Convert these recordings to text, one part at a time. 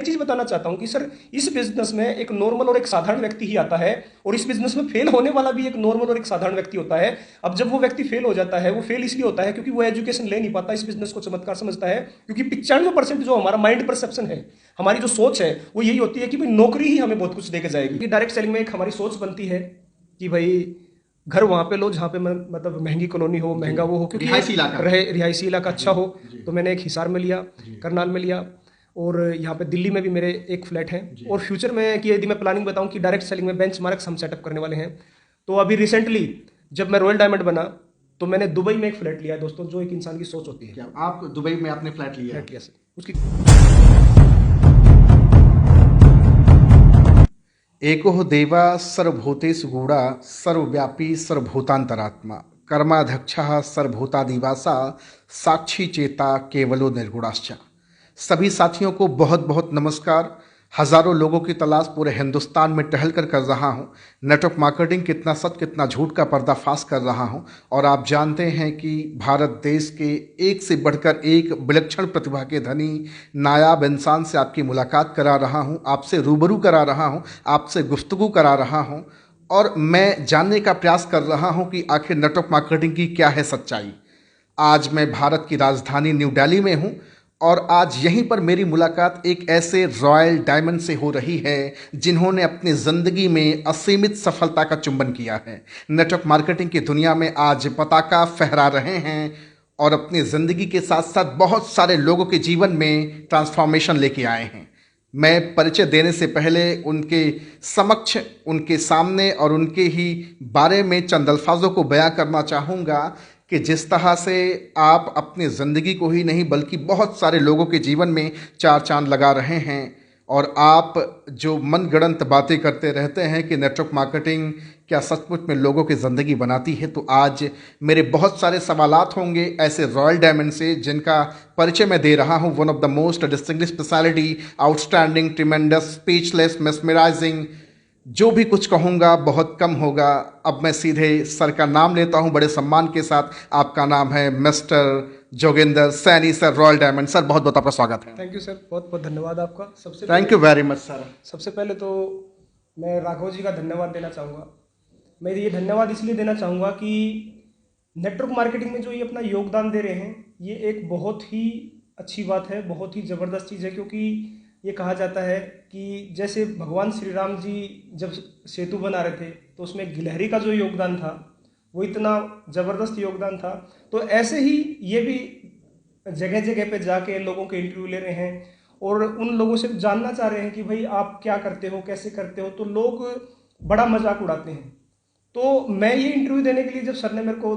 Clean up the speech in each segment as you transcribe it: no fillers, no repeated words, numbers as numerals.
एक चीज बताना चाहता हूं कि सर इस बिजनेस में एक नॉर्मल और एक साधारण व्यक्ति ही आता है, और इस बिजनेस में फेल होने वाला भी एक नॉर्मल और एक साधारण व्यक्ति होता है। अब जब वो व्यक्ति फेल हो जाता है, वो फेल इसलिए होता है क्योंकि वो एजुकेशन ले नहीं पाता, इस बिजनेस को चमत्कार समझता है। क्योंकि 95% जो हमारा माइंड परसेप्शन है, हमारी जो सोच है, वो यही होती है कि भाई नौकरी ही हमें बहुत कुछ देकर जाएगी। डायरेक्ट सेलिंग में एक हमारी सोच बनती है कि भाई घर वहां पे लो जहाँ पे मतलब महंगी कॉलोनी हो, महंगा वो हो, क्योंकि रिहायशी इलाका अच्छा हो। तो मैंने एक हिसार में लिया, करनाल में लिया, और यहाँ पे दिल्ली में भी मेरे एक फ्लैट है। और फ्यूचर में कि यदि मैं प्लानिंग बताऊं कि डायरेक्ट सेलिंग में बेंचमार्क्स हम सेटअप करने वाले हैं। तो अभी रिसेंटली जब मैं रॉयल डायमंड बना तो मैंने दुबई में एक फ्लैट लिया है दोस्तों, जो एक इंसान की सोच होती है। क्या आप दुबई में आपने फ्लैट लिया है? फ्लैट लिया सर। उसकी एको देवा सर्वभूतेषु गूढ़ा सर्वव्यापी सर्वभूतांतरात्मा कर्माध्यक्षः सर्वभूतादिवासा साक्षी चेता केवलो निर्गुणाश्च। सभी साथियों को बहुत बहुत नमस्कार। हजारों लोगों की तलाश पूरे हिंदुस्तान में टहल कर रहा हूं। नेटवर्क मार्केटिंग कितना सच कितना झूठ का पर्दाफाश कर रहा हूं। और आप जानते हैं कि भारत देश के एक से बढ़कर एक विलक्षण प्रतिभा के धनी नायाब इंसान से आपकी मुलाकात करा रहा हूं, आपसे रूबरू करा रहा हूं, आपसे गुफ्तगू करा रहा हूं। और मैं जानने का प्रयास कर रहा हूं कि आखिर नेटवर्क मार्केटिंग की क्या है सच्चाई। आज मैं भारत की राजधानी न्यू दिल्ली में हूं, और आज यहीं पर मेरी मुलाकात एक ऐसे रॉयल डायमंड से हो रही है जिन्होंने अपनी ज़िंदगी में असीमित सफलता का चुंबन किया है। नेटवर्क मार्केटिंग की दुनिया में आज पताका फहरा रहे हैं और अपनी ज़िंदगी के साथ साथ बहुत सारे लोगों के जीवन में ट्रांसफॉर्मेशन लेके आए हैं। मैं परिचय देने से पहले उनके समक्ष, उनके सामने और उनके ही बारे में चंद अल्फाजों को बयां करना चाहूँगा कि जिस तरह से आप अपनी ज़िंदगी को ही नहीं बल्कि बहुत सारे लोगों के जीवन में चार चांद लगा रहे हैं। और आप जो मनगढ़ंत बातें करते रहते हैं कि नेटवर्क मार्केटिंग क्या सचमुच में लोगों की ज़िंदगी बनाती है, तो आज मेरे बहुत सारे सवालात होंगे ऐसे रॉयल डायमंड से जिनका परिचय मैं दे रहा हूं। One of the most distinguished speciality, outstanding, tremendous, speechless, mesmerising, जो भी कुछ कहूँगा बहुत कम होगा। अब मैं सीधे सर का नाम लेता हूँ बड़े सम्मान के साथ। आपका नाम है mister Joginder Saini sir, royal diamond. Sir बहुत बहुत आपका स्वागत है। थैंक यू सर, बहुत बहुत धन्यवाद आपका। Thank you very much sir. सबसे पहले तो मैं राघव जी का धन्यवाद देना चाहूँगा। मैं ये धन्यवाद इसलिए देना चाहूँगा कि नेटवर्क मार्केटिंग में जो ये अपना योगदान दे रहे हैं, ये एक बहुत ही अच्छी बात है, बहुत ही ज़बरदस्त चीज़ है। क्योंकि ये कहा जाता है कि जैसे भगवान श्री राम जी जब सेतु बना रहे थे तो उसमें गिलहरी का जो योगदान था वो इतना ज़बरदस्त योगदान था। तो ऐसे ही ये भी जगह जगह पे जाके लोगों के इंटरव्यू ले रहे हैं और उन लोगों से जानना चाह रहे हैं कि भाई आप क्या करते हो, कैसे करते हो। तो लोग बड़ा मजाक उड़ाते हैं। तो मैं ये इंटरव्यू देने के लिए जब सर ने मेरे को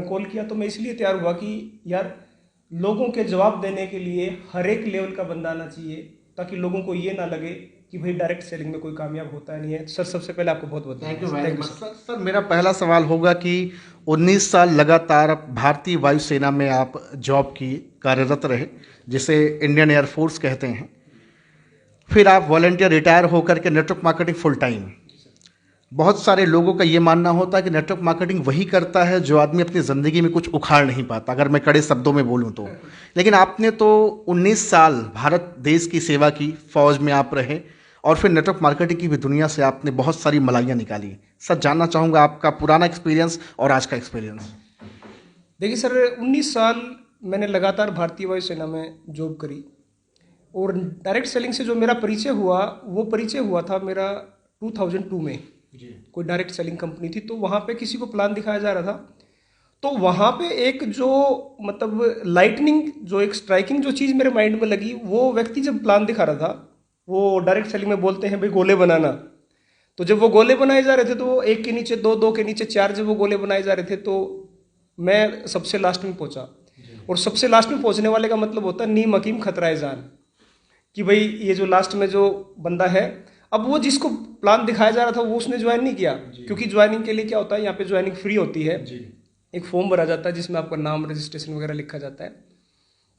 कॉल किया तो मैं इसलिए तैयार हुआ कि यार लोगों के जवाब देने के लिए हर एक लेवल का बंदा आना चाहिए, ताकि लोगों को ये ना लगे कि भाई डायरेक्ट सेलिंग में कोई कामयाब होता नहीं है। सर सबसे पहले आपको बहुत बहुत thank you very much sir. Sir मेरा पहला सवाल होगा कि 19 साल लगातार भारतीय वायुसेना में आप जॉब की, कार्यरत रहे, जिसे इंडियन एयरफोर्स कहते हैं। फिर आप वॉलंटियर रिटायर होकर के नेटवर्क मार्केटिंग फुल टाइम। बहुत सारे लोगों का ये मानना होता है कि नेटवर्क मार्केटिंग वही करता है जो आदमी अपनी ज़िंदगी में कुछ उखाड़ नहीं पाता, अगर मैं कड़े शब्दों में बोलूं तो। लेकिन आपने तो 19 साल भारत देश की सेवा की, फौज में आप रहे, और फिर नेटवर्क मार्केटिंग की भी दुनिया से आपने बहुत सारी मलाइयाँ निकाली। सर जानना चाहूँगा आपका पुराना एक्सपीरियंस और आज का एक्सपीरियंस। देखिए सर, 19 साल मैंने लगातार भारतीय वायुसेना में जॉब करी, और डायरेक्ट सेलिंग से जो मेरा परिचय हुआ वो परिचय हुआ था मेरा 2002 में। कोई डायरेक्ट सेलिंग कंपनी थी, तो वहाँ पे किसी को प्लान दिखाया जा रहा था। तो वहाँ पे एक जो मतलब लाइटनिंग, जो एक स्ट्राइकिंग जो चीज़ मेरे माइंड में लगी, वो व्यक्ति जब प्लान दिखा रहा था, वो डायरेक्ट सेलिंग में बोलते हैं भाई गोले बनाना। तो जब वो गोले बनाए जा रहे थे तो एक के नीचे दो, दो के नीचे चार, जब वो गोले बनाए जा रहे थे तो मैं सबसे लास्ट में पहुंचा। और सबसे लास्ट में पहुंचने वाले का मतलब होता है नीम हकीम खतराए जान, कि भाई ये जो लास्ट में जो बंदा है, अब वो जिसको प्लान दिखाया जा रहा था वो उसने ज्वाइन नहीं किया। क्योंकि ज्वाइनिंग के लिए क्या होता है, यहाँ पे ज्वाइनिंग फ्री होती है। एक फॉर्म भरा जाता है जिसमें आपका नाम, रजिस्ट्रेशन वगैरह लिखा जाता है।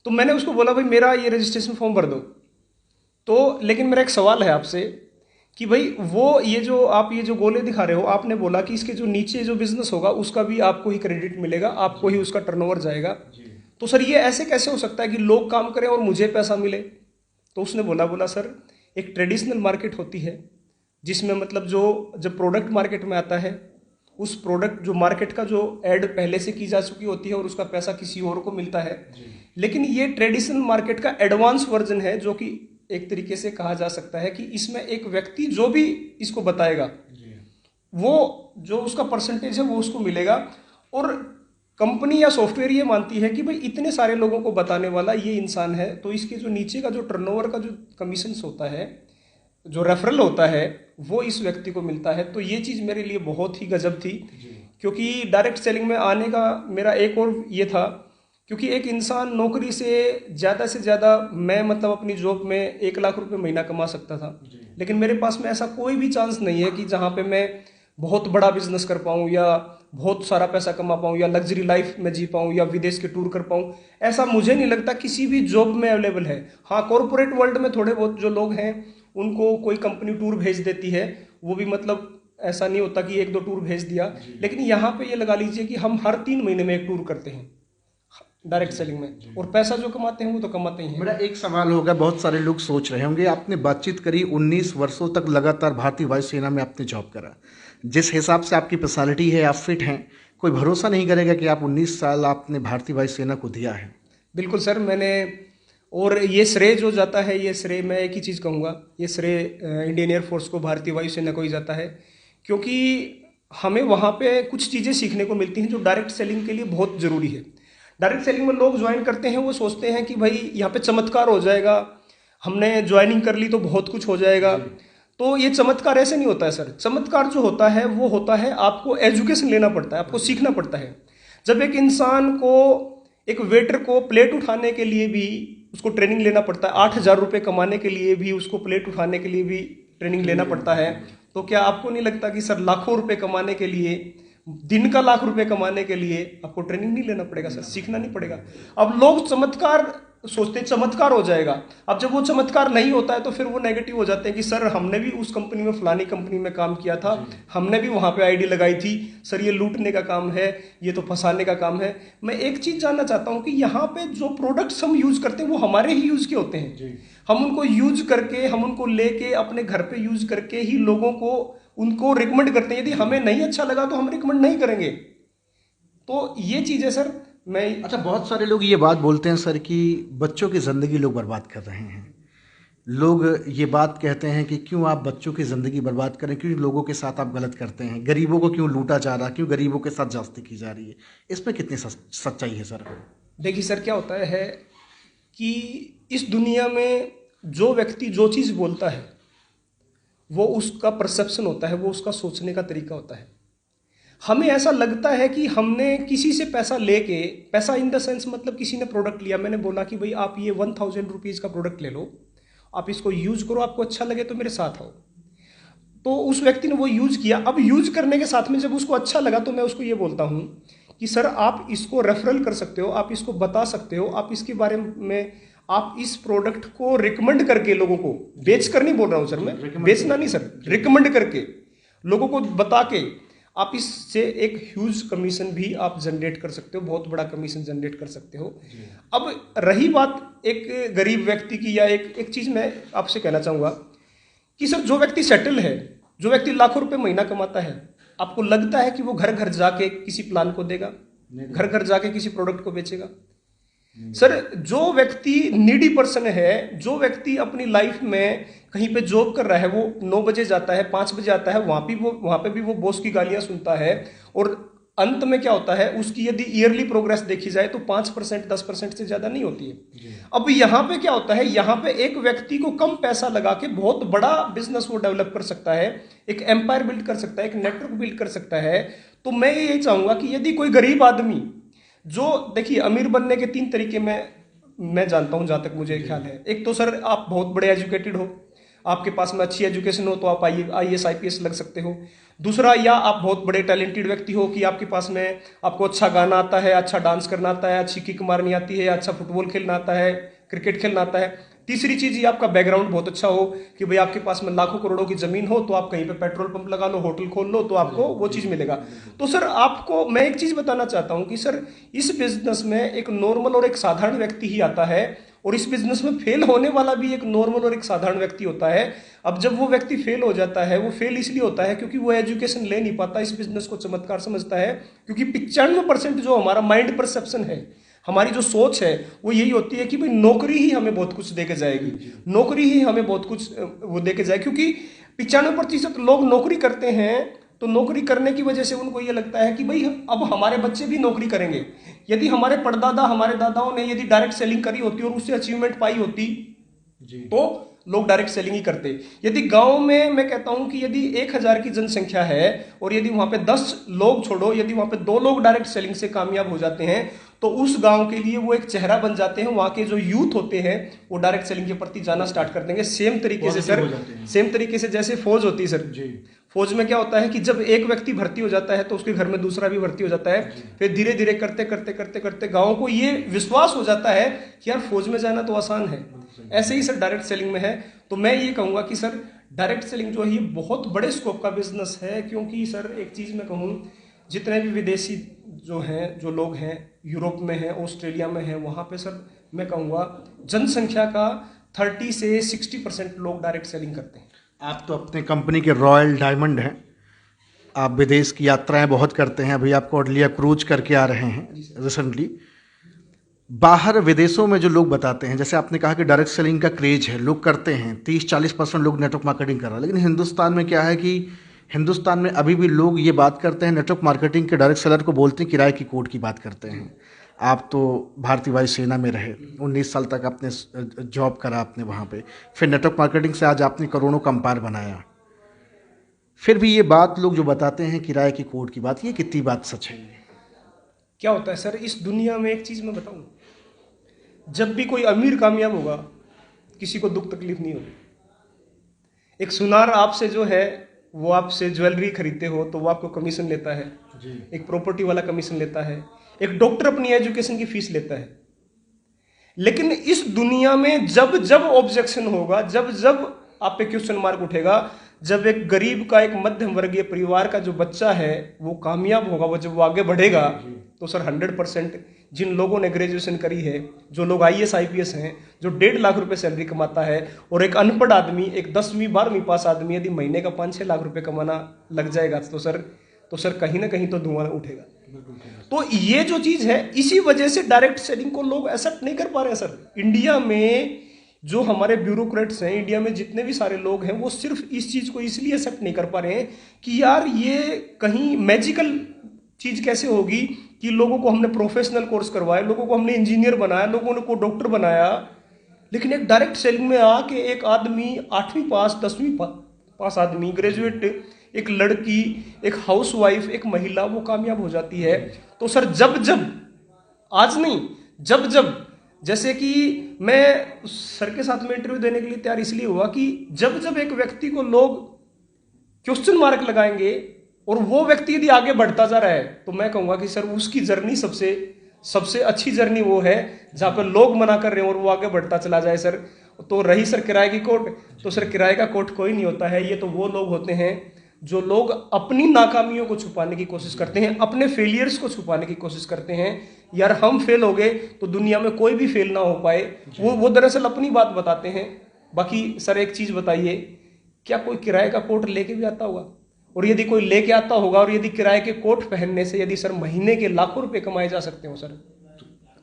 तो मैंने उसको बोला भाई मेरा ये रजिस्ट्रेशन फॉर्म भर दो। तो लेकिन मेरा एक सवाल है आपसे कि भाई वो ये जो आप ये जो गोले दिखा रहे हो, आपने बोला कि इसके जो नीचे जो बिजनेस होगा उसका भी आपको ही क्रेडिट मिलेगा, आपको ही उसका टर्नओवर जाएगा। तो सर ये ऐसे कैसे हो सकता है कि लोग काम करें और मुझे पैसा मिले? तो उसने बोला सर एक ट्रेडिशनल मार्केट होती है जिसमें मतलब जो जब प्रोडक्ट मार्केट में आता है उस प्रोडक्ट जो मार्केट का जो ऐड पहले से की जा चुकी होती है और उसका पैसा किसी और को मिलता है। लेकिन ये ट्रेडिशनल मार्केट का एडवांस वर्जन है जो कि एक तरीके से कहा जा सकता है कि इसमें एक व्यक्ति जो भी इसको बताएगा वो जो उसका परसेंटेज है वो उसको मिलेगा। और कंपनी या सॉफ्टवेयर ये मानती है कि भाई इतने सारे लोगों को बताने वाला ये इंसान है, तो इसके जो नीचे का जो टर्नओवर का जो कमीशंस होता है, जो रेफरल होता है, वो इस व्यक्ति को मिलता है। तो ये चीज़ मेरे लिए बहुत ही गजब थी, क्योंकि डायरेक्ट सेलिंग में आने का मेरा एक और ये था, क्योंकि एक इंसान नौकरी से ज़्यादा मैं मतलब अपनी जॉब में 1 लाख रुपए महीना कमा सकता था, लेकिन मेरे पास में ऐसा कोई भी चांस नहीं है कि जहाँ पे मैं बहुत बड़ा बिजनेस कर पाऊँ या बहुत सारा पैसा कमा पाऊँ या लग्जरी लाइफ में जी पाऊँ या विदेश के टूर कर पाऊँ। ऐसा मुझे नहीं लगता किसी भी जॉब में अवेलेबल है। हाँ, कॉरपोरेट वर्ल्ड में थोड़े बहुत जो लोग हैं उनको कोई कंपनी टूर भेज देती है, वो भी मतलब ऐसा नहीं होता कि 1-2 टूर भेज दिया, लेकिन यहाँ पे ये लगा लीजिए कि हम हर 3 महीने में एक टूर करते हैं डायरेक्ट सेलिंग में, और पैसा जो कमाते हैं वो तो कमाते ही हैं। मेरा एक सवाल होगा, बहुत सारे लोग सोच रहे होंगे, आपने बातचीत करी, 19 वर्षों तक लगातार भारतीय वायुसेना में आपने जॉब करा, जिस हिसाब से आपकी पर्सनालिटी है, आप फिट हैं, कोई भरोसा नहीं करेगा कि आप 19 साल आपने भारतीय वायुसेना को दिया है। बिल्कुल सर, मैंने, और ये श्रेय जो जाता है, ये श्रेय मैं एक ही चीज़ कहूँगा, ये श्रेय इंडियन एयरफोर्स को, भारतीय वायुसेना को ही जाता है, क्योंकि हमें वहाँ पे कुछ चीज़ें सीखने को मिलती हैं जो डायरेक्ट सेलिंग के लिए बहुत ज़रूरी है। डायरेक्ट सेलिंग में लोग ज्वाइन करते हैं, वो सोचते हैं कि भाई यहाँ पे चमत्कार हो जाएगा, हमने ज्वाइनिंग कर ली तो बहुत कुछ हो जाएगा। तो ये चमत्कार ऐसे नहीं होता है सर। चमत्कार जो होता है वो होता है आपको एजुकेशन लेना पड़ता है, आपको सीखना पड़ता है। जब एक इंसान को, एक वेटर को प्लेट उठाने के लिए भी उसको ट्रेनिंग लेना पड़ता है, 8,000 रुपये कमाने के लिए भी उसको प्लेट उठाने के लिए भी ट्रेनिंग लेना पड़ता है, तो क्या आपको नहीं लगता कि सर लाखों रुपए कमाने के लिए, दिन का 1,00,000 रुपए कमाने के लिए आपको ट्रेनिंग नहीं लेना पड़ेगा सर, सीखना नहीं पड़ेगा? अब लोग चमत्कार सोचते हैं, चमत्कार हो जाएगा। अब जब वो चमत्कार नहीं होता है तो फिर वो नेगेटिव हो जाते हैं कि सर हमने भी उस कंपनी में, फलानी कंपनी में काम किया था, हमने भी वहां पे आईडी लगाई थी, सर ये लूटने का काम है, ये तो फंसाने का काम है। मैं एक चीज जानना चाहता हूं कि यहाँ पे जो प्रोडक्ट्स हम यूज करते हैं वो हमारे ही यूज के होते हैं। हम उनको यूज करके, हम उनको लेके अपने घर पे यूज करके ही लोगों को उनको रिकमेंड करते हैं। यदि हमें नहीं अच्छा लगा तो हम रिकमेंड नहीं करेंगे। तो ये चीज है सर। मैं, अच्छा, बहुत सारे लोग ये बात बोलते हैं सर कि बच्चों की ज़िंदगी लोग बर्बाद कर रहे हैं। लोग ये बात कहते हैं कि क्यों आप बच्चों की ज़िंदगी बर्बाद करें, क्यों लोगों के साथ आप गलत करते हैं, गरीबों को क्यों लूटा जा रहा, क्यों गरीबों के साथ जास्ती की जा रही है, इसमें कितनी सच्चाई है सर? देखिए सर, क्या होता है कि इस दुनिया में जो व्यक्ति जो चीज़ बोलता है वो उसका परसेप्शन होता है, वो उसका सोचने का तरीका होता है। हमें ऐसा लगता है कि हमने किसी से पैसा लेके, पैसा इन द सेंस मतलब किसी ने प्रोडक्ट लिया, मैंने बोला कि भाई आप ये 1,000 रुपीज़ का प्रोडक्ट ले लो, आप इसको यूज करो, आपको अच्छा लगे तो मेरे साथ आओ। तो उस व्यक्ति ने वो यूज किया। अब यूज करने के साथ में जब उसको अच्छा लगा तो मैं उसको ये बोलता हूँ कि सर आप इसको रेफरल कर सकते हो, आप इसको बता सकते हो, आप इसके बारे में, आप इस प्रोडक्ट को रिकमेंड करके लोगों को, बेच कर नहीं बोल रहा हूँ सर मैं, बेचना नहीं सर, रिकमेंड करके लोगों को बता के आप इससे एक ह्यूज कमीशन भी आप जनरेट कर सकते हो, बहुत बड़ा कमीशन जनरेट कर सकते हो। अब रही बात एक गरीब व्यक्ति की, या एक चीज़ मैं आपसे कहना चाहूँगा कि सर जो व्यक्ति सेटल है, जो व्यक्ति लाखों रुपए महीना कमाता है, आपको लगता है कि वो घर घर जाके किसी प्लान को देगा, घर घर जाके किसी प्रोडक्ट को बेचेगा? सर जो व्यक्ति नीडी पर्सन है, जो व्यक्ति अपनी लाइफ में कहीं पे जॉब कर रहा है, वो 9 बजे जाता है, 5 बजे आता है, वहां पे भी वो बॉस की गालियां सुनता है, और अंत में क्या होता है, उसकी यदि ईयरली प्रोग्रेस देखी जाए तो 5%, 10% से ज्यादा नहीं होती है। अब यहाँ पे क्या होता है, यहाँ पे एक व्यक्ति को कम पैसा लगा के बहुत बड़ा बिजनेस वो डेवलप कर सकता है, एक एम्पायर बिल्ड कर सकता है, एक नेटवर्क बिल्ड कर सकता है। तो मैं यही चाहूंगा कि यदि कोई गरीब आदमी, जो देखिए अमीर बनने के 3 तरीके मैं जानता हूं जहां तक मुझे ख्याल है। एक तो सर आप बहुत बड़े एजुकेटेड हो, आपके पास में अच्छी एजुकेशन हो तो आप IAS IPS लग सकते हो। दूसरा, या आप बहुत बड़े टैलेंटेड व्यक्ति हो कि आपके पास में, आपको अच्छा गाना आता है, अच्छा डांस करना आता है, अच्छी किक मारनी आती है, अच्छा फुटबॉल खेलना आता है, क्रिकेट खेलना आता है। तीसरी चीज, ये आपका बैकग्राउंड बहुत अच्छा हो कि भाई आपके पास में लाखों करोड़ों की जमीन हो, तो आप कहीं पे पेट्रोल पंप लगा लो, होटल खोल लो, तो आपको वो चीज मिलेगा। तो सर आपको मैं एक चीज बताना चाहता हूं कि सर इस बिजनेस में एक नॉर्मल और एक साधारण व्यक्ति ही आता है, और इस बिजनेस में फेल होने वाला भी एक नॉर्मल और एक साधारण व्यक्ति होता है। अब जब वो व्यक्ति फेल हो जाता है, वो फेल इसलिए होता है क्योंकि वो एजुकेशन ले नहीं पाता, इस बिजनेस को चमत्कार समझता है, क्योंकि 95% जो हमारा माइंड परसेप्शन है, हमारी जो सोच है, वो यही होती है कि भाई नौकरी ही हमें बहुत कुछ दे के जाएगी, नौकरी ही हमें बहुत कुछ वो दे के जाएगी। क्योंकि 95% लोग नौकरी करते हैं, तो नौकरी करने की वजह से उनको ये लगता है कि भाई अब हमारे बच्चे भी नौकरी करेंगे। यदि हमारे परदादा, हमारे दादाओं ने यदि डायरेक्ट सेलिंग करी होती और उससे अचीवमेंट पाई होती तो लोग डायरेक्ट सेलिंग ही करते। यदि गांव में, मैं कहता हूं कि यदि 1000 की जनसंख्या है और यदि वहां पे 10 लोग छोड़ो, यदि वहां पे 2 लोग डायरेक्ट सेलिंग से कामयाब हो जाते हैं तो उस गांव के लिए वो एक चेहरा बन जाते हैं। वहां के जो यूथ होते हैं वो डायरेक्ट सेलिंग के प्रति जाना स्टार्ट कर देंगे। सेम तरीके से सर, सेम तरीके से जैसे फौज होती है सर, फौज में क्या होता है कि जब एक व्यक्ति भर्ती हो जाता है तो उसके घर में दूसरा भी भर्ती हो जाता है। फिर धीरे धीरे करते करते करते करते गांव को ये विश्वास हो जाता है कि यार फौज में जाना तो आसान है। ऐसे ही सर डायरेक्ट सेलिंग में है। तो मैं ये कहूंगा कि सर डायरेक्ट सेलिंग जो है ये बहुत बड़े स्कोप का बिजनेस है। क्योंकि सर एक चीज मैं कहूँ, जितने भी विदेशी जो हैं, जो लोग हैं, यूरोप में हैं, ऑस्ट्रेलिया में हैं, वहाँ पे सर मैं कहूँगा जनसंख्या का 30 से 60% लोग डायरेक्ट सेलिंग करते हैं। आप तो अपने कंपनी के रॉयल डायमंड हैं, आप विदेश की यात्राएं बहुत करते हैं, अभी आप कोटलिया क्रूज करके आ रहे हैं रिसेंटली। बाहर विदेशों में जो लोग बताते हैं, जैसे आपने कहा कि डायरेक्ट सेलिंग का क्रेज है, लोग करते हैं, 30-40% लोग नेटवर्क मार्केटिंग कर रहे हैं, लेकिन हिंदुस्तान में क्या है कि हिंदुस्तान में अभी भी लोग ये बात करते हैं, नेटवर्क मार्केटिंग के डायरेक्ट सेलर को बोलते हैं किराए की कोड की बात करते हैं। आप तो भारतीय वायुसेना में रहे, 19 साल तक आपने जॉब करा आपने वहाँ पे, फिर नेटवर्क मार्केटिंग से आज आपने करोड़ों का अंपायर बनाया। फिर भी ये बात लोग जो बताते हैं किराए की कोड की बात, ये कितनी बात सच है? क्या होता है सर, इस दुनिया में एक चीज़ मैं बताऊँ, जब भी कोई अमीर कामयाब होगा किसी को दुख तकलीफ नहीं होगी। एक सुनार आपसे जो है वो आपसे ज्वेलरी खरीदते हो तो वो आपको कमीशन लेता है, एक प्रॉपर्टी वाला कमीशन लेता है, एक डॉक्टर अपनी एजुकेशन की फीस लेता है। लेकिन इस दुनिया में जब जब ऑब्जेक्शन होगा, जब जब आप पे क्वेश्चन मार्क उठेगा, जब एक गरीब का, एक मध्यम वर्गीय परिवार का जो बच्चा है वो कामयाब होगा, वो जब वो आगे बढ़ेगा, तो सर 100% जिन लोगों ने ग्रेजुएशन करी है, जो लोग IAS IPS हैं, जो 1.5 लाख रुपए सैलरी कमाता है, और एक अनपढ़ आदमी, एक 10वीं 12वीं पास आदमी यदि महीने का 5-6 लाख रुपए कमाना लग जाएगा तो सर कहीं ना कहीं तो धुआं उठेगा। तो ये जो चीज है, इसी वजह से डायरेक्ट सेलिंग को लोग एक्सेप्ट नहीं कर पा रहे हैं सर। इंडिया में जो हमारे ब्यूरोक्रेट्स हैं, इंडिया में जितने भी सारे लोग हैं, वो सिर्फ इस चीज को इसलिए एक्सेप्ट नहीं कर पा रहे हैं कि यार ये कहीं मैजिकल चीज कैसे होगी कि लोगों को हमने प्रोफेशनल कोर्स करवाया, लोगों को हमने इंजीनियर बनाया, लोगों को डॉक्टर बनाया, लेकिन एक डायरेक्ट सेलिंग में आके एक आदमी 8वीं पास 10वीं पास आदमी, ग्रेजुएट, एक लड़की, एक हाउसवाइफ, एक महिला, वो कामयाब हो जाती है। तो सर जब जब, आज नहीं, जब जब, जैसे कि मैं सर के साथ में इंटरव्यू देने के लिए तैयार इसलिए हुआ कि जब जब एक व्यक्ति को लोग क्वेश्चन मार्क लगाएंगे और वो व्यक्ति यदि आगे बढ़ता जा रहा है, तो मैं कहूंगा कि सर उसकी जर्नी सबसे अच्छी जर्नी वो है जहां पर लोग मना कर रहे हैं और वो आगे बढ़ता चला जाए सर। तो रही सर किराए की कोट, तो सर किराए का कोट कोई नहीं होता है। ये तो वो लोग होते हैं जो लोग अपनी नाकामियों को छुपाने की कोशिश करते हैं, अपने फेलियर्स को छुपाने की कोशिश करते हैं। यार हम फेल हो गए तो दुनिया में कोई भी फेल ना हो पाए, वो दरअसल अपनी बात बताते हैं। बाकी सर एक चीज बताइए, क्या कोई किराए का कोट लेके भी आता होगा? और यदि कोई लेके आता होगा और यदि किराए के कोट पहनने से यदि सर महीने के लाखों रुपए कमाए जा सकते हो, सर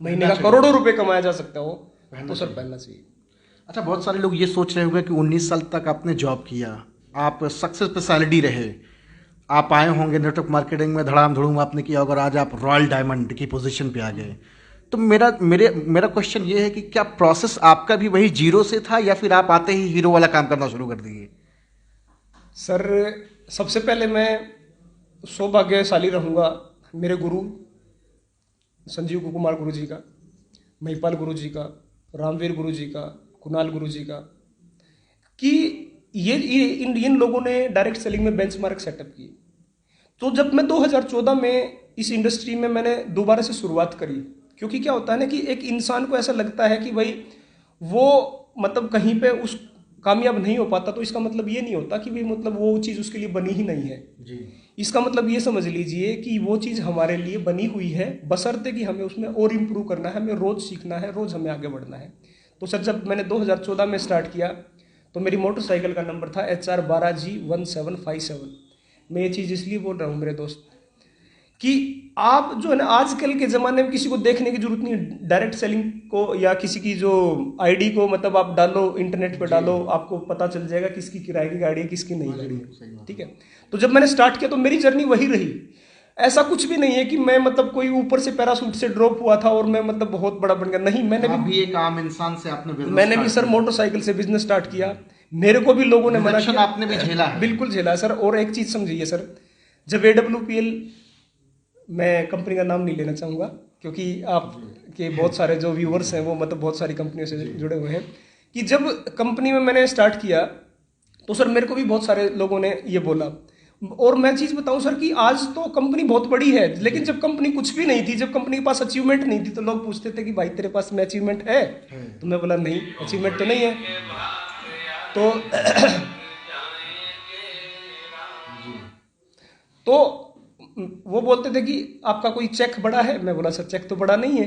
महीने का करोड़ों रुपए कमाया जा सकता हो, तो सर पहनना चाहिए। अच्छा, बहुत सारे लोग ये सोच रहे होंगे कि 19 साल तक आपने जॉब किया, आप सक्सेस पे सैलरी रहे, आप आए होंगे नेटवर्क मार्केटिंग में धड़ाम धड़ूम आपने किया होगा, आज आप रॉयल डायमंड की पोजीशन पे आ गए। तो मेरा क्वेश्चन ये है कि क्या प्रोसेस आपका भी वही जीरो से था या फिर आप आते ही हीरो वाला काम करना शुरू कर दिए? सर सबसे पहले मैं सौभाग्यशाली रहूँगा मेरे गुरु संजीव कुमार गुरु जी का, महिपाल गुरु जी का, रामवीर गुरु जी का, कुणाल गुरु जी का, कि ये इन लोगों ने डायरेक्ट सेलिंग में बेंचमार्क सेटअप किए। तो जब मैं 2014 में इस इंडस्ट्री में मैंने दोबारा से शुरुआत करी, क्योंकि क्या होता है ना कि एक इंसान को ऐसा लगता है कि भाई वो मतलब कहीं पे उस कामयाब नहीं हो पाता, तो इसका मतलब ये नहीं होता कि भाई मतलब वो चीज़ उसके लिए बनी ही नहीं है जी। इसका मतलब ये समझ लीजिए कि वो चीज़ हमारे लिए बनी हुई है, बशर्ते कि हमें उसमें और इम्प्रूव करना है, हमें रोज़ सीखना है, रोज़ हमें आगे बढ़ना है। तो सर जब मैंने 2014 में स्टार्ट किया तो मेरी मोटरसाइकिल का नंबर था HR12G1757। मैं ये चीज़ इसलिए बोल रहा हूँ मेरे दोस्त कि आप जो है ना आजकल के ज़माने में किसी को देखने की जरूरत नहीं है। डायरेक्ट सेलिंग को या किसी की जो आईडी को मतलब आप डालो, इंटरनेट पे डालो, आपको पता चल जाएगा किसकी किराए की गाड़ी है, किसकी नई गाड़ी है। ठीक है, तो जब मैंने स्टार्ट किया तो मेरी जर्नी वही रही। ऐसा कुछ भी नहीं है कि मैं मतलब कोई ऊपर से पैराशूट से ड्रॉप हुआ था और मैं मतलब बहुत बड़ा बन गया, नहीं। मैंने भी एक आम इंसान से आपने मैंने भी सर मोटरसाइकिल से बिजनेस स्टार्ट किया। मेरे को भी लोगों ने मना किया, आपने भी झेला है। बिल्कुल झेला है सर। और एक चीज समझिए सर, जब AWPL, मैं कंपनी का नाम नहीं लेना चाहूँगा क्योंकि आपके बहुत सारे जो व्यूअर्स हैं वो मतलब बहुत सारी कंपनियों से जुड़े हुए हैं, कि जब कंपनी में मैंने स्टार्ट किया तो सर मेरे को भी बहुत सारे लोगों ने ये बोला। और मैं चीज़ बताऊं सर कि आज तो कंपनी बहुत बड़ी है, लेकिन जब कंपनी कुछ भी नहीं थी, जब कंपनी के पास अचीवमेंट नहीं थी, तो लोग पूछते थे कि भाई तेरे पास में अचीवमेंट है? तो मैं बोला नहीं, अचीवमेंट तो नहीं है। तो वो बोलते थे कि आपका कोई चेक बड़ा है? मैं बोला सर चेक तो बड़ा नहीं है।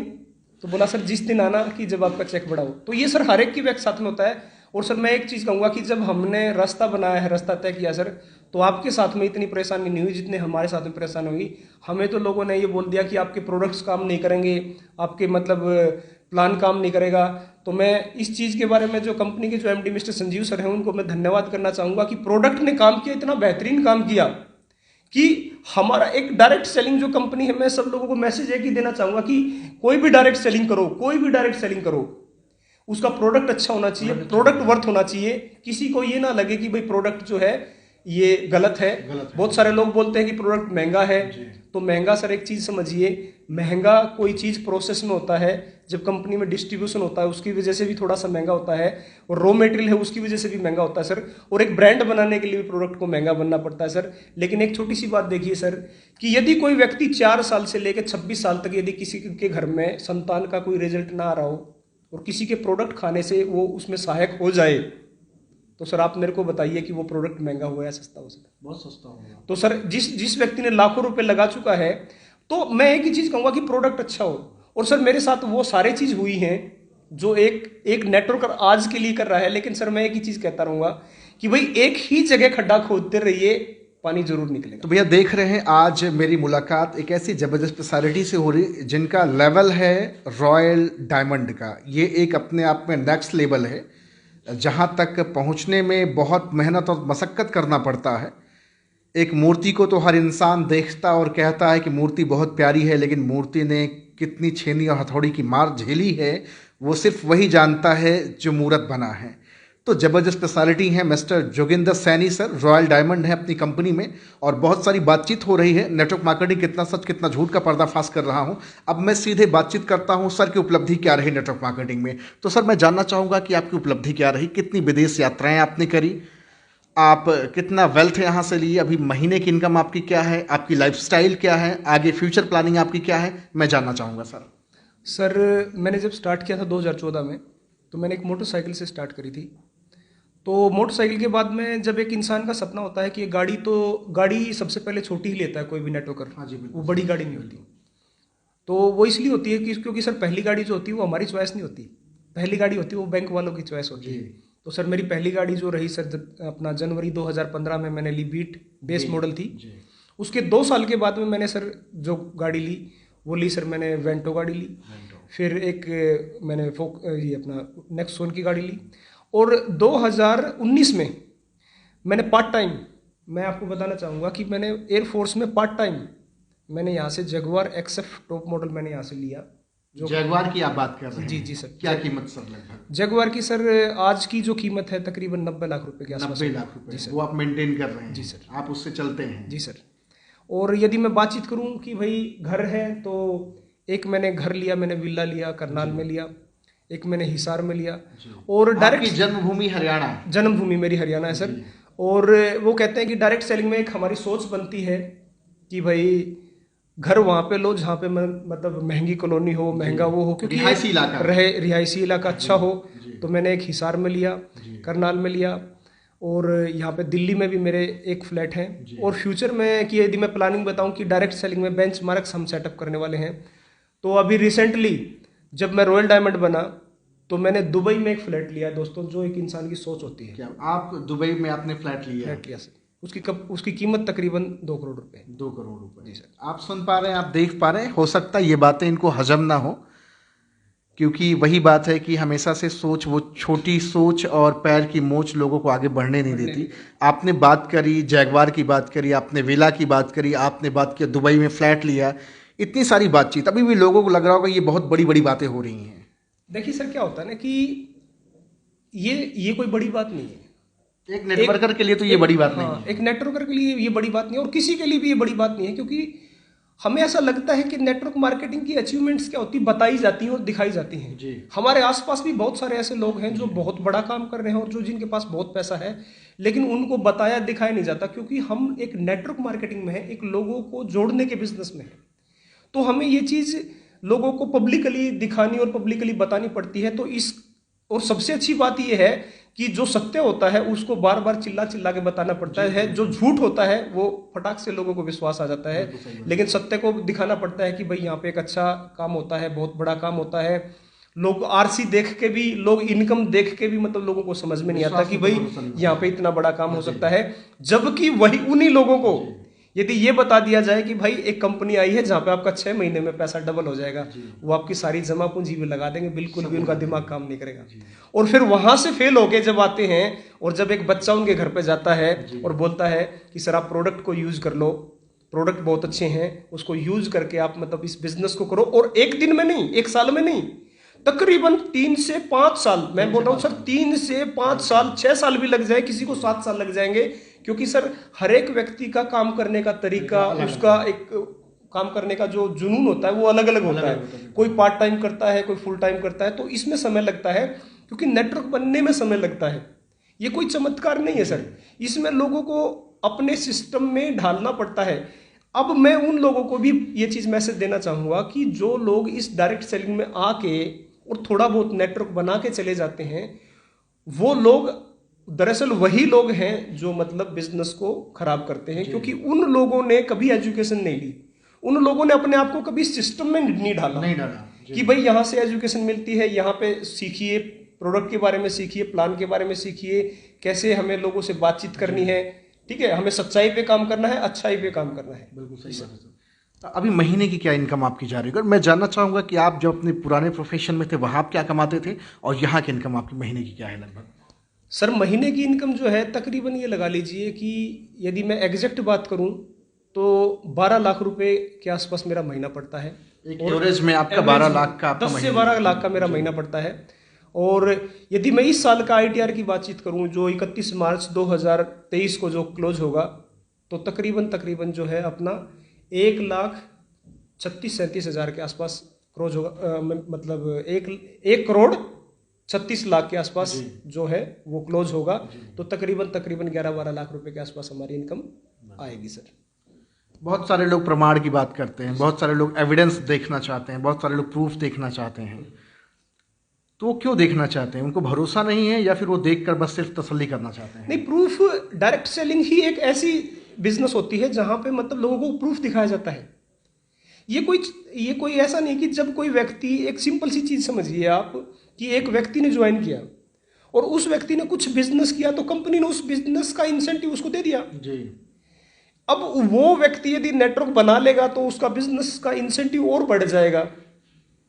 तो बोला सर जिस दिन आना कि जब आपका चेक बड़ा हो। तो ये सर हर एक की व्यक्ति साथ में होता है। और सर मैं एक चीज़ कहूँगा कि जब हमने रास्ता बनाया है, रास्ता तय किया सर, तो आपके साथ में इतनी परेशानी नहीं हुई जितने हमारे साथ में परेशानी हुई। हमें तो लोगों ने ये बोल दिया कि आपके प्रोडक्ट्स काम नहीं करेंगे, आपके मतलब प्लान काम नहीं करेगा। तो मैं इस चीज़ के बारे में जो कंपनी के जो MD मिस्टर संजीव सर हैं उनको मैं धन्यवाद करना चाहूँगा कि प्रोडक्ट ने काम किया, इतना बेहतरीन काम किया कि हमारा एक डायरेक्ट सेलिंग जो कंपनी है, मैं सब लोगों को मैसेज एक ही देना चाहूँगा कि कोई भी डायरेक्ट सेलिंग करो, कोई भी डायरेक्ट सेलिंग करो, उसका प्रोडक्ट अच्छा होना चाहिए, प्रोडक्ट वर्थ होना चाहिए। किसी को ये ना लगे कि भाई प्रोडक्ट जो है ये गलत है। बहुत सारे लोग बोलते हैं कि प्रोडक्ट महंगा है। तो महंगा सर एक चीज़ समझिए, महंगा कोई चीज़ प्रोसेस में होता है, जब कंपनी में डिस्ट्रीब्यूशन होता है उसकी वजह से भी थोड़ा सा महंगा होता है, और रॉ मटेरियल है उसकी वजह से भी महंगा होता है सर। और एक ब्रांड बनाने के लिए भी प्रोडक्ट को महंगा बनना पड़ता है सर। लेकिन एक छोटी सी बात देखिए सर, कि यदि कोई व्यक्ति 4 साल से लेकर 26 साल तक यदि किसी के घर में संतान का कोई रिजल्ट ना आ रहा हो और किसी के प्रोडक्ट खाने से वो उसमें सहायक हो जाए, तो सर आप मेरे को बताइए कि वो प्रोडक्ट महंगा हो या सस्ता हो? सर बहुत सस्ता होगा। तो सर जिस व्यक्ति ने लाखों रुपए लगा चुका है, तो मैं एक ही चीज़ कहूँगा कि प्रोडक्ट अच्छा हो। और सर मेरे साथ वो सारी चीज़ हुई हैं जो एक नेटवर्कर आज के लिए कर रहा है। लेकिन सर मैं एक ही चीज़ कहता रहूँगा कि भाई एक ही जगह खड्डा खोदते रहिए, पानी जरूर निकलेगा। तो भैया देख रहे हैं आज मेरी मुलाकात एक ऐसी ज़बरदस्त स्पेशलिटी से हो रही जिनका लेवल है रॉयल डायमंड का। ये एक अपने आप में नेक्स्ट लेवल है, जहाँ तक पहुँचने में बहुत मेहनत और मशक्क़त करना पड़ता है। एक मूर्ति को तो हर इंसान देखता और कहता है कि मूर्ति बहुत प्यारी है, लेकिन मूर्ति ने कितनी छेनी और हथौड़ी की मार झेली है वो सिर्फ वही जानता है जो मूर्त बना है। तो ज़बरदस्त स्पेशलिटी है mister Joginder Saini sir, royal diamond है अपनी कंपनी में, और बहुत सारी बातचीत हो रही है। नेटवर्क मार्केटिंग कितना सच कितना झूठ का पर्दाफाश कर रहा हूं। अब मैं सीधे बातचीत करता हूं सर की उपलब्धि क्या रही नेटवर्क मार्केटिंग में। तो सर मैं जानना चाहूँगा कि आपकी उपलब्धि क्या रही, कितनी विदेश यात्राएँ आपने करी, आप कितना वेल्थ यहाँ से लिए, अभी महीने की इनकम आपकी क्या है, आपकी लाइफस्टाइल क्या है, आगे फ्यूचर प्लानिंग आपकी क्या है, मैं जानना चाहूँगा सर। सर मैंने जब स्टार्ट किया था 2014 में, तो मैंने एक मोटरसाइकिल से स्टार्ट करी थी। तो मोटरसाइकिल के बाद में जब एक इंसान का सपना होता है कि गाड़ी सबसे पहले छोटी ही लेता है कोई भी नेटवर्कर। हाँ जी, वो बड़ी गाड़ी नहीं होती। तो वो इसलिए होती है कि क्योंकि सर पहली गाड़ी जो होती है वो हमारी चॉइस नहीं होती, पहली गाड़ी होती है वो बैंक वालों की चॉइस होती है। तो सर मेरी पहली गाड़ी जो रही सर अपना जनवरी 2015 में मैंने ली, बीट बेस मॉडल थी। उसके 2 साल के बाद में मैंने सर जो गाड़ी ली वो ली सर मैंने वेंटो गाड़ी ली। फिर एक मैंने ये अपना नेक्सॉन की गाड़ी ली। और 2019 में मैंने पार्ट टाइम, मैं आपको बताना चाहूँगा कि मैंने एयरफोर्स में पार्ट टाइम मैंने यहाँ से जगुआर XF टॉप मॉडल मैंने यहाँ से लिया। जो जगुआर की आप बात कर रहे हैं? जी जी सर। क्या कीमत सर लगभग? जगुआर की सर आज की जो कीमत है तकरीबन 90 लाख रुपए के आसपास। 90 लाख रुपए? जी सर। वो आप मेंटेन कर रहे हैं? जी सर। आप उससे चलते हैं? जी सर। और यदि मैं बातचीत करूँ कि भाई घर है, तो एक मैंने घर लिया, मैंने विला लिया करनाल में लिया, एक मैंने हिसार में लिया। और डायरेक्ट जन्मभूमि हरियाणा? जन्मभूमि मेरी हरियाणा है सर। और वो कहते हैं कि डायरेक्ट सेलिंग में एक हमारी सोच बनती है कि भाई घर वहाँ पे लो जहाँ पे मतलब महंगी कॉलोनी हो, महंगा वो हो, क्योंकि रिहायशी इलाका अच्छा हो। तो मैंने एक हिसार में लिया, करनाल में लिया, और यहाँ पे दिल्ली में भी मेरे एक फ्लैट हैं। और फ्यूचर में कि यदि मैं प्लानिंग बताऊँ कि डायरेक्ट सेलिंग में बेंचमार्क्स हम सेटअप करने वाले हैं। तो अभी रिसेंटली जब मैं रॉयल डायमंड बना तो मैंने दुबई में एक फ्लैट लिया है दोस्तों, जो एक इंसान की सोच होती है। क्या आप दुबई में आपने फ्लैट लिया है? फ्लैट लिया सर, उसकी कीमत तकरीबन 2 करोड़ रुपए। 2 करोड़ रुपए। जी सर। आप सुन पा रहे हैं, आप देख पा रहे हैं। हो सकता है ये बातें इनको हजम ना हो, क्योंकि वही बात है कि हमेशा से सोच, वो छोटी सोच और पैर की मोच लोगों को आगे बढ़ने नहीं देती। आपने बात करी जैगवार की, बात करी आपने, विला की बात करी आपने, बात किया दुबई में फ्लैट लिया, इतनी सारी बातचीत, अभी भी लोगों को लग रहा होगा ये बहुत बड़ी बड़ी बातें हो रही हैं। देखिए सर, क्या होता है ना कि ये कोई बड़ी बात नहीं है। एक नेटवर्कर के लिए तो ये बड़ी बात नहीं है। एक नेटवर्कर के लिए ये बड़ी बात नहीं है, और किसी के लिए भी ये बड़ी बात नहीं है, क्योंकि हमें ऐसा लगता है कि नेटवर्क मार्केटिंग की अचीवमेंट्स क्या होती है, बताई जाती हैं और दिखाई जाती हैं। जी। हमारे आसपास भी बहुत सारे ऐसे लोग हैं जो बहुत बड़ा काम कर रहे हैं और जो जिनके पास बहुत पैसा है, लेकिन उनको बताया दिखाया नहीं जाता, क्योंकि हम एक नेटवर्क मार्केटिंग में है, एक लोगों को जोड़ने के बिजनेस में है। तो हमें ये चीज़ लोगों को पब्लिकली दिखानी और पब्लिकली बतानी पड़ती है। तो और सबसे अच्छी बात यह है कि जो सत्य होता है उसको बार बार चिल्ला चिल्ला के बताना पड़ता है। जो झूठ होता है वो फटाक से लोगों को विश्वास आ जाता है, लेकिन सत्य को दिखाना पड़ता है कि भाई यहाँ पे एक अच्छा काम होता है, बहुत बड़ा काम होता है। लोग आरसी देख के भी, लोग इनकम देख के भी मतलब लोगों को समझ में नहीं आता कि भाई यहाँ पे इतना बड़ा काम हो सकता है, जबकि वही उन्हीं लोगों को यदि ये बता दिया जाए कि भाई एक कंपनी आई है जहां पे आपका 6 महीने में पैसा डबल हो जाएगा, वो आपकी सारी जमा पूंजी भी लगा देंगे, बिल्कुल भी उनका दिमाग काम नहीं करेगा। और फिर वहां से फेल होके जब आते हैं और जब एक बच्चा उनके घर पे जाता है और बोलता है कि सर आप प्रोडक्ट को यूज कर लो, प्रोडक्ट बहुत अच्छे हैं, उसको यूज करके आप मतलब इस बिजनेस को करो, और एक दिन में नहीं, एक साल में नहीं, तकरीबन 3 से 5 साल, मैं बोल रहा हूं सर 3 से 5 साल, 6 साल भी लग जाए, किसी को 7 साल लग जाएंगे, क्योंकि सर हर एक व्यक्ति का काम करने का तरीका, उसका एक काम करने का जो जुनून होता है वो अलग अलग होता है। कोई पार्ट टाइम करता है, कोई फुल टाइम करता है, तो इसमें समय लगता है, क्योंकि नेटवर्क बनने में समय लगता है। ये कोई चमत्कार नहीं है सर, इसमें लोगों को अपने सिस्टम में ढालना पड़ता है। अब मैं उन लोगों को भी ये चीज मैसेज देना चाहूंगा कि जो लोग इस डायरेक्ट सेलिंग में आके और थोड़ा बहुत नेटवर्क बना के चले जाते हैं, वो लोग दरअसल वही लोग हैं जो मतलब बिजनेस को खराब करते हैं, क्योंकि उन लोगों ने कभी एजुकेशन नहीं ली, उन लोगों ने अपने आप को कभी सिस्टम में नहीं डाला कि भाई यहाँ से एजुकेशन मिलती है, यहाँ पे सीखिए, प्रोडक्ट के बारे में सीखिए, प्लान के बारे में सीखिए, कैसे हमें लोगों से बातचीत करनी है, ठीक है, हमें सच्चाई पे काम करना है, अच्छाई पे काम करना है। बिल्कुल सही बात है। अभी महीने की क्या इनकम आपकी जा रही है? मैं जानना चाहूँगा कि आप जब अपने पुराने प्रोफेशन में थे वहाँ आप क्या कमाते थे और यहाँ की इनकम आपकी महीने की क्या है लगभग? सर महीने की इनकम जो है तकरीबन ये लगा लीजिए कि यदि मैं एग्जैक्ट बात करूं तो 12 लाख रुपए के आसपास मेरा महीना पड़ता है। एक एवरेज में आपका 12 लाख का, 10 से 12 लाख का मेरा महीना पड़ता है। और यदि मैं इस साल का आईटीआर की बातचीत करूं जो 31 मार्च 2023 को जो क्लोज होगा, तो तकरीबन जो है अपना 1,36,37,000 के आसपास क्लोज होगा, मतलब 1,36,00,000 के आसपास जो है वो क्लोज होगा। तो तकरीबन 11-12 लाख रुपए के आसपास हमारी इनकम आएगी सर। बहुत सारे लोग प्रमाण की बात करते हैं, बहुत सारे लोग एविडेंस देखना चाहते हैं, बहुत सारे लोग प्रूफ देखना चाहते हैं, तो वो क्यों देखना चाहते हैं? उनको भरोसा नहीं है या फिर वो देखकर बस सिर्फ तसल्ली करना चाहते हैं? नहीं, प्रूफ, डायरेक्ट सेलिंग ही एक ऐसी बिजनेस होती है जहां पे मतलब लोगों को प्रूफ दिखाया जाता है। ये कोई ऐसा नहीं कि जब कोई व्यक्ति, एक सिंपल सी चीज समझिए आप कि एक व्यक्ति ने ज्वाइन किया और उस व्यक्ति ने कुछ बिजनेस किया तो कंपनी ने उस बिजनेस का इंसेंटिव उसको दे दिया जी। अब वो व्यक्ति यदि नेटवर्क बना लेगा तो उसका बिजनेस का इंसेंटिव और बढ़ जाएगा,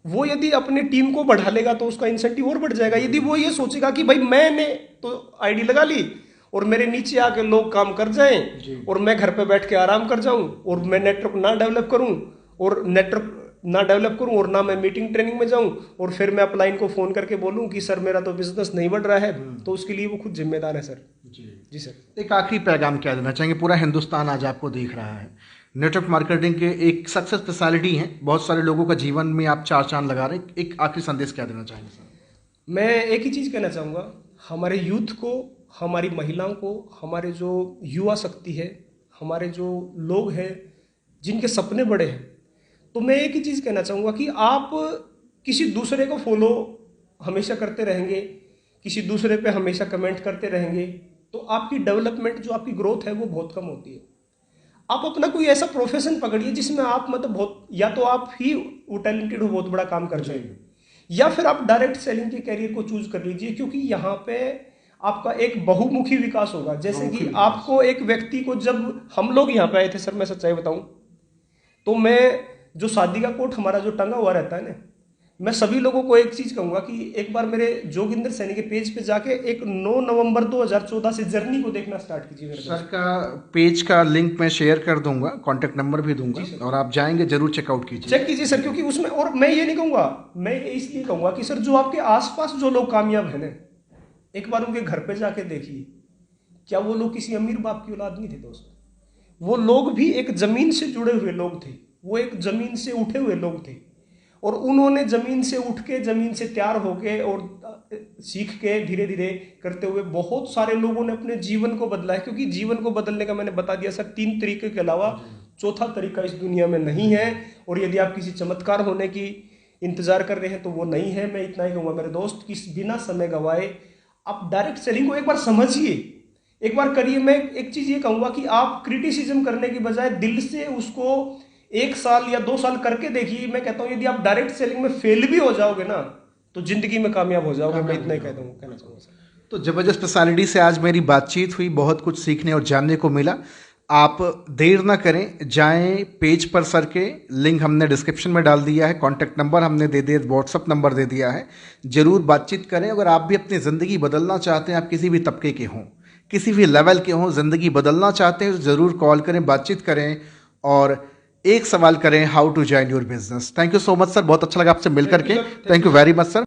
वो यदि अपनी टीम को बढ़ा लेगा तो उसका इंसेंटिव और बढ़ जाएगा। यदि वो ये सोचेगा कि भाई मैंने तो आईडी लगा ली और मेरे नीचे आके लोग काम कर जाएं और मैं घर पे बैठ के आराम कर जाऊं और मैं नेटवर्क ना डेवलप करूं और ना मैं मीटिंग ट्रेनिंग में जाऊं और फिर मैं अपलाइन को फोन करके बोलूं कि सर मेरा तो बिजनेस नहीं बढ़ रहा है, तो उसके लिए वो खुद जिम्मेदार है सर। जी सर। एक आखिरी पैगाम क्या देना चाहेंगे? पूरा हिंदुस्तान आज आपको देख रहा है, नेटवर्क मार्केटिंग के एक सक्सेस स्पेशलिटी है, बहुत सारे लोगों का जीवन में आप चार चांद लगा रहे हैं, एक आखिरी संदेश क्या देना चाहेंगे सर? मैं एक ही चीज़ कहना चाहूँगा, हमारे यूथ को, हमारी महिलाओं को, हमारे जो युवा शक्ति है, हमारे जो लोग हैं जिनके सपने बड़े हैं, तो मैं एक ही चीज़ कहना चाहूँगा कि आप किसी दूसरे को फॉलो हमेशा करते रहेंगे, किसी दूसरे पे हमेशा कमेंट करते रहेंगे, तो आपकी डेवलपमेंट, जो आपकी ग्रोथ है वो बहुत कम होती है। आप अपना कोई ऐसा प्रोफेशन पकड़िए जिसमें आप मतलब बहुत, या तो आप ही टैलेंटेड हो, बहुत बड़ा काम कर जाएंगे, या फिर आप डायरेक्ट सेलिंग के कैरियर को चूज कर लीजिए, क्योंकि यहाँ पे आपका एक बहुमुखी विकास होगा। जैसे कि आपको एक व्यक्ति को, जब हम लोग यहाँ पे आए थे सर, मैं सच्चाई बताऊं तो मैं जो शादी का कोट हमारा जो टंगा हुआ रहता है ना, मैं सभी लोगों को एक चीज कहूंगा कि एक बार मेरे जोगिंदर सैनी के पेज पे जाके एक 9 नवंबर 2014 से जर्नी को देखना स्टार्ट कीजिए मेरे सर का पेज का लिंक मैं शेयर कर दूंगा, कांटेक्ट नंबर भी दूंगा, और आप जाएंगे जरूर चेकआउट कीजिए। चेक कीजिए सर, क्योंकि उसमें, और मैं ये नहीं कहूंगा, मैं ये इसलिए कहूंगा कि सर जो आपके आसपास जो लोग कामयाब हैं ना, एक बार उनके घर पे जाके देखिए, क्या वो लोग किसी अमीर बाप की औलाद नहीं थे दोस्त? वो लोग भी एक जमीन से जुड़े हुए लोग थे, वो एक जमीन से उठे हुए लोग थे, और उन्होंने जमीन से उठ के, जमीन से तैयार होके और सीख के धीरे धीरे करते हुए बहुत सारे लोगों ने अपने जीवन को बदला है। क्योंकि जीवन को बदलने का मैंने बता दिया सर, 3 तरीके के अलावा चौथा तरीका इस दुनिया में नहीं है। और यदि आप किसी चमत्कार होने की इंतजार कर रहे हैं तो वो नहीं है। मैं इतना ही कहूँगा मेरे दोस्त कि बिना समय गवाए आप डायरेक्ट सेलिंग को एक बार समझिए, एक बार करिए। मैं एक चीज ये कहूंगा कि आप क्रिटिसिज्म करने की बजाय दिल से उसको 1 साल या 2 साल करके देखिए। मैं कहता हूं यदि आप डायरेक्ट सेलिंग में फेल भी हो जाओगे ना, तो जिंदगी में कामयाब हो जाओगे। मैं इतना ही कहना चाहूंगा सर। तो जबरदस्त पर्सनालिटी से आज मेरी बातचीत हुई, बहुत कुछ सीखने और जानने को मिला। आप देर ना करें, जाएं पेज पर सर के, लिंक हमने डिस्क्रिप्शन में डाल दिया है, कांटेक्ट नंबर हमने दे दिया, व्हाट्सअप नंबर दे दिया है, जरूर बातचीत करें। अगर आप भी अपनी ज़िंदगी बदलना चाहते हैं, आप किसी भी तबके के हों, किसी भी लेवल के हों, ज़िंदगी बदलना चाहते हैं तो ज़रूर कॉल करें, बातचीत करें और एक सवाल करें, how to join your business. Thank you so much sir, बहुत अच्छा लगा आपसे मिल करके। Thank you very much sir.